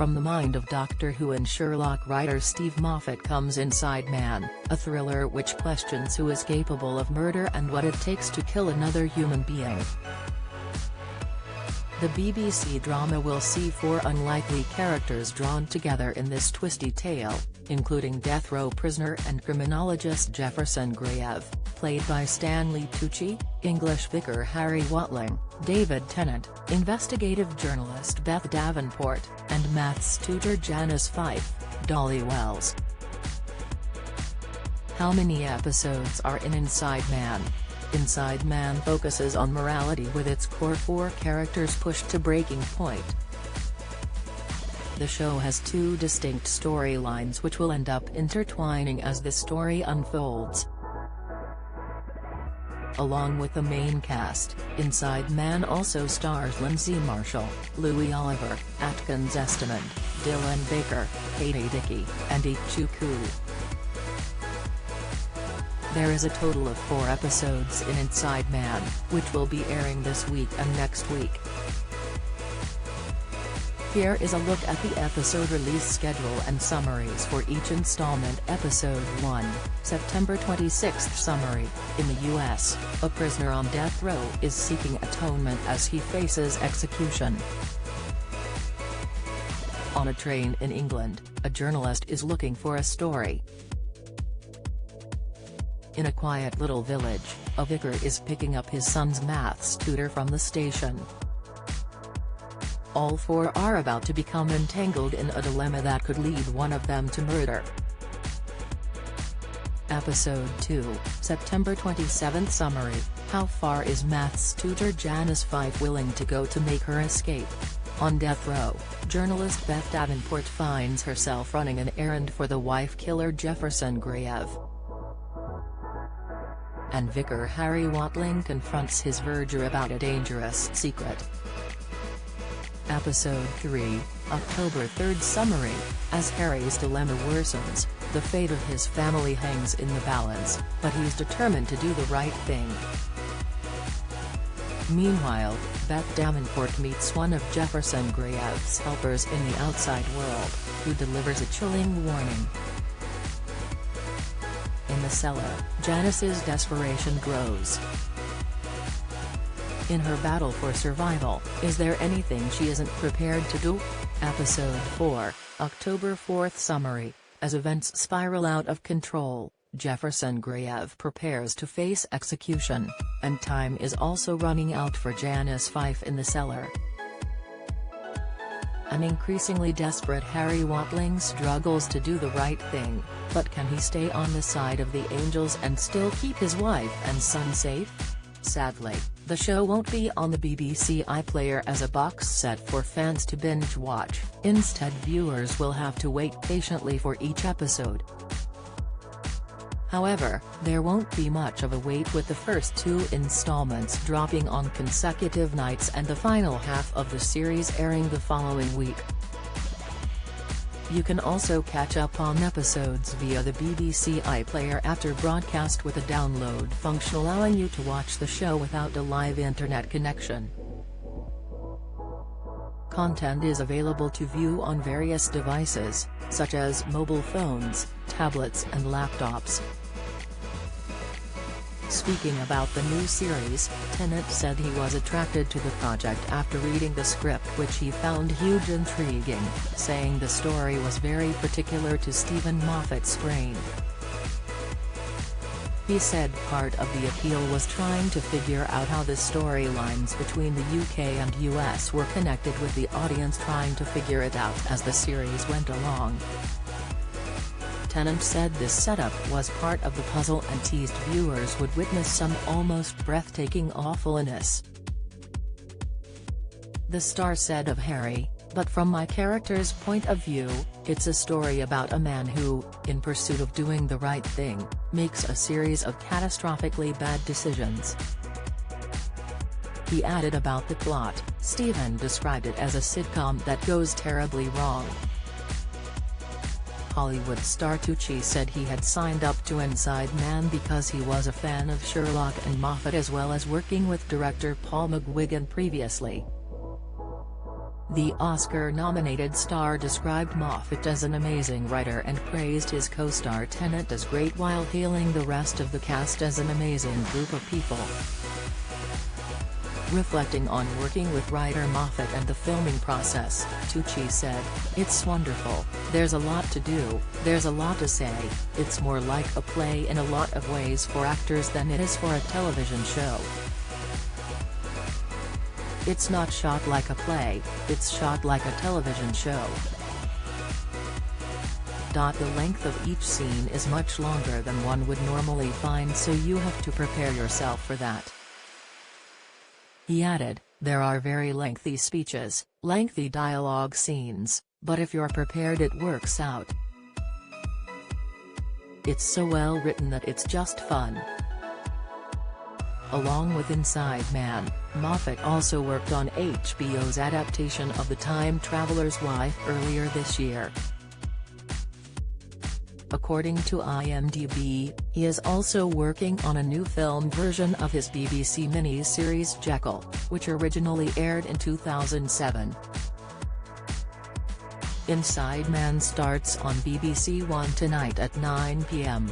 From the mind of Doctor Who and Sherlock writer Steve Moffat comes Inside Man, a thriller which questions who is capable of murder and what it takes to kill another human being. The BBC drama will see four unlikely characters drawn together in this twisty tale, including death row prisoner and criminologist Jefferson Grayev, played by Stanley Tucci, English vicar Harry Watling, David Tennant, investigative journalist Beth Davenport, and maths tutor Janice Fife, Dolly Wells. How many episodes are in Inside Man? Inside Man focuses on morality with its core four characters pushed to breaking point. The show has two distinct storylines which will end up intertwining as the story unfolds. Along with the main cast, Inside Man also stars Lindsay Marshall, Louis Oliver, Atkins Estimand, Dylan Baker, Katie Dickey, and Ichuku. There is a total of 4 episodes in Inside Man, which will be airing this week and next week. Here is a look at the episode release schedule and summaries for each installment. Episode 1, September 26th Summary. In the US, a prisoner on death row is seeking atonement as he faces execution. On a train in England, a journalist is looking for a story. In a quiet little village, a vicar is picking up his son's maths tutor from the station. All four are about to become entangled in a dilemma that could lead one of them to murder. Episode 2, September 27th Summary. How far is maths tutor Janice Fife willing to go to make her escape? On death row, journalist Beth Davenport finds herself running an errand for the wife killer Jefferson Grayev. And vicar Harry Watling confronts his verger about a dangerous secret. Episode 3, October 3rd Summary. As Harry's dilemma worsens, the fate of his family hangs in the balance, but he's determined to do the right thing. Meanwhile, Beth Davenport meets one of Jefferson Grayev's helpers in the outside world, who delivers a chilling warning. In the cellar, Janice's desperation grows. In her battle for survival, is there anything she isn't prepared to do? Episode 4, October 4th Summary. As events spiral out of control, Jefferson Grayev prepares to face execution, and time is also running out for Janice Fife in the cellar. An increasingly desperate Harry Watling struggles to do the right thing, but can he stay on the side of the angels and still keep his wife and son safe? Sadly, the show won't be on the BBC iPlayer as a box set for fans to binge watch. Instead, viewers will have to wait patiently for each episode. However, there won't be much of a wait with the first 2 installments dropping on consecutive nights and the final half of the series airing the following week. You can also catch up on episodes via the BBC iPlayer after broadcast with a download function allowing you to watch the show without a live internet connection. Content is available to view on various devices, such as mobile phones, tablets and laptops. Speaking about the new series, Tennant said he was attracted to the project after reading the script, which he found huge intriguing, saying the story was very particular to Stephen Moffat's brain. He said part of the appeal was trying to figure out how the storylines between the UK and US were connected, with the audience trying to figure it out as the series went along. Tennant said this setup was part of the puzzle and teased viewers would witness some almost breathtaking awfulness. The star said of Harry, "But from my character's point of view, it's a story about a man who, in pursuit of doing the right thing, makes a series of catastrophically bad decisions." He added about the plot, Stephen described it as a sitcom that goes terribly wrong. Hollywood star Tucci said he had signed up to Inside Man because he was a fan of Sherlock and Moffat, as well as working with director Paul McGuigan previously. The Oscar-nominated star described Moffat as an amazing writer and praised his co-star Tennant as great while hailing the rest of the cast as an amazing group of people. Reflecting on working with writer Moffat and the filming process, Tucci said, "It's wonderful, there's a lot to do, there's a lot to say, it's more like a play in a lot of ways for actors than it is for a television show. It's not shot like a play, it's shot like a television show. The length of each scene is much longer than one would normally find, so you have to prepare yourself for that." He added, "There are very lengthy speeches, lengthy dialogue scenes, but if you're prepared it works out. It's so well written that it's just fun." Along with Inside Man, Moffat also worked on HBO's adaptation of The Time Traveler's Wife earlier this year. According to IMDb, he is also working on a new film version of his BBC mini-series Jekyll, which originally aired in 2007. Inside Man starts on BBC One tonight at 9 p.m.